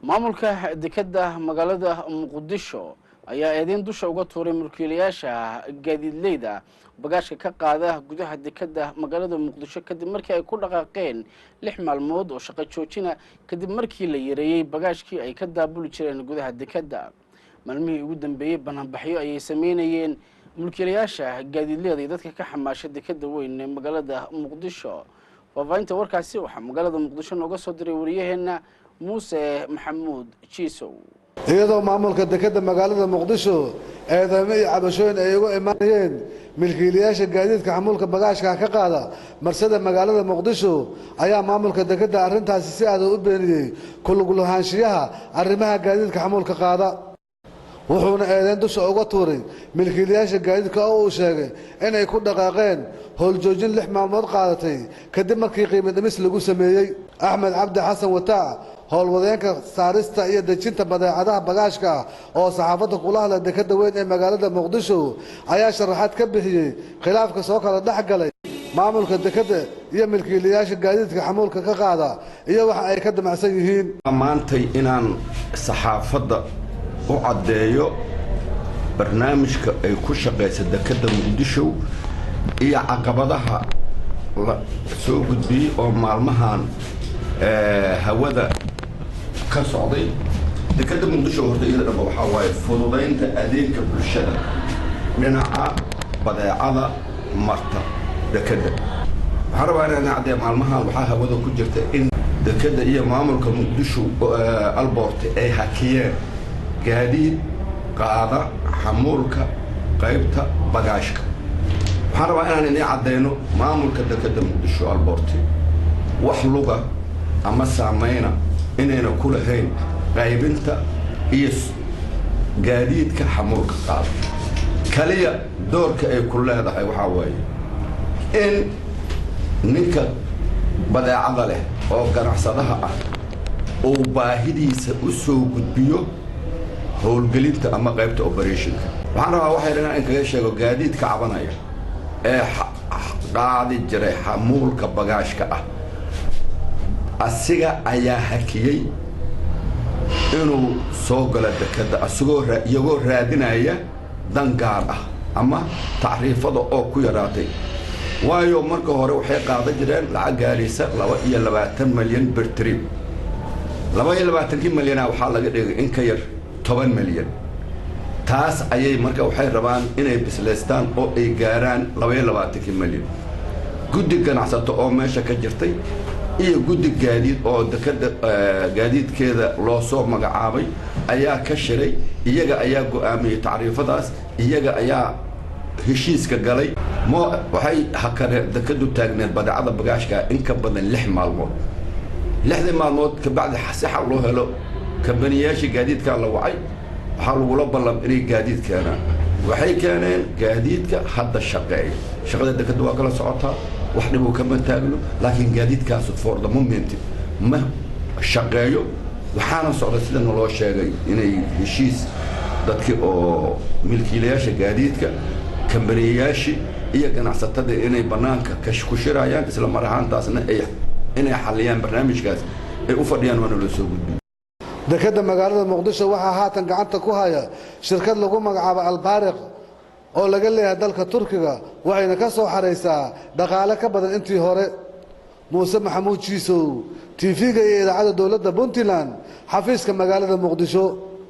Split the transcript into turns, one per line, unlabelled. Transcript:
maamulka dekedda magaalada Muqdisho ayaa eedeyn dusha uga tuuray mulkiilayaasha gaadiidleyda bagaashka ka qaada gudaha dekedda magaalada Muqdisho kadib markii ay ku dhaqaaqeen 6 maalmood oo shaqo joojina kadib markii la yareeyay bagaashkii ay ka daabuli jireen gudaha dekedda. maalmihii ugu dambeeyay bannaanbaxyo ayay sameynayeen mulkiilayaasha gaadiidleyda dadka ka xamaasha dekedda weyn ee magaalada Muqdisho. faafahinta warkaasi waxaa magaalada Muqdisho nooga soo diray wariyaheena موسى محمود جيسو
iyadoo maamulka dekedda magaalada Muqdisho eedamo iyo cabashooyin ay ugu imaanayeen milkiilayaasha gaadiidka xamuulka bagaashka ka qaada marsada magaalada Muqdisho ayaa maamulka dekedda arrintaasi si aad u beeniyay ku lug lahaanshiyaha arrimaha gaadiidka xamuulka qaada wuxuuna eedeyn dusha uga tuuray milkiilayaasha gaadiidka oo uu sheegay inay ku dhaqaaqeen howljoojin 6 maalmood qaadatay kadib markii qiimo dhimis lagu sameeyay Axmed Cabdi Xasan Wataa howlwadeenka saarista iyo dejinta badeecadaha bagaashka oo saxaafadda kula hadlay dekedda weyn ee magaalada Muqdisho ayaa sharaxaad ka bixiyay khilaafka soo kala dhaxgalay maamulka dekedda iyo milkiilayaasha gaadiidka xamuulka ka qaada iyo waxa ay ka damacsan yihiin
maantay inaan saxaafadda u cadeeyo barnaamijka ay ku shaqeysa dekedda Muqdisho iyo caqabadaha la soo gudbiyay oo maalmahan hawada ka socday dekedda Muqdisho horta iyada waxa waaye fududeynta adeegga bulshada dhinaca badeecada marta dekedda waxaan rabaa inaan caddeeyo maalmahan waxa hawada ku jirta in dekedda iyo maamulka Muqdisho Albort ay hakiyeen gaadiid qaada xamuulka qaybta bagaashka waxaan rabaa inaan caddeeyno maamulka dekedda Muqdisho Albort wax luga ama saameyna inayna ku lahayn qaybinta iyo gaadiidka xamuulka qaada kaliya doorka ay ku leedahay waxa waaye in ninka badeecada leh oo ganacsadaha ah oo baahidiisa u soo gudbiyo howlgelinta ama qaybta operationka waxaan rabaa waxa inaan kaga sheego gaadiidka cabanaya ee qaadi jiray xamuulka bagaashka ah asiga ayaa hakiyay inuu soo galo dekedda iyagoo raadinaya dan gaar ah ama tacriifada oo ku yaraatay waayo marka hore waxay qaadan jireen lacag gaaraysa 22 milyan per trip 22 milyan waxaa laga dhigay in ka yar 10 milyan taas ayay marka waxay rabaan inay bisleystaan oo ay gaaraan 22 milyan guddi ganacsato oo meesha ka jirtay iyo guddi gaadiid oo dekedda gaadiidkeeda loo soo magacaabay ayaa ka shiray iyaga ayaa go'aamiyay tacriifadaas iyaga ayaa heshiiska galay waxay hakane dekeddu taagneed badeecada bagaashka in ka badan 6 maalmood 6 maalmood ka bacdi xasixa loo helo kabaniyaasha gaadiidka la wacay waxa lagu la ballan inay gaadiid keenaan waxay keeneen gaadiidka hadda shaqeeya shaqada dekedda waa kala socotaa wax dhib uu kama taagno laakiin gaadiidkaas for the moment ma shaqeeyo waxaana socda sida loo sheegay inay heshiis dadkii oo milkiilayaasha gaadiidka kambaniyaasha iyo ganacsatada inay banaanka ku shirayaan isla mar ahaantaasna inay xaliyaan barnaamijkaas ay u fadhiyaan waana loo soo gudbiyay
dekedda magaalada Muqdisho waxaa haatan gacanta ku haya shirkad lagu magacaabo Albariq oo laga leeyahay dalka Turkiga waxayna ka soo xareysaa dhaqaale ka badan intii hore Muuse Maxamuud Jiisow TV-ga iyo idaacada dowladda Puntland xafiiska magaalada Muqdisho.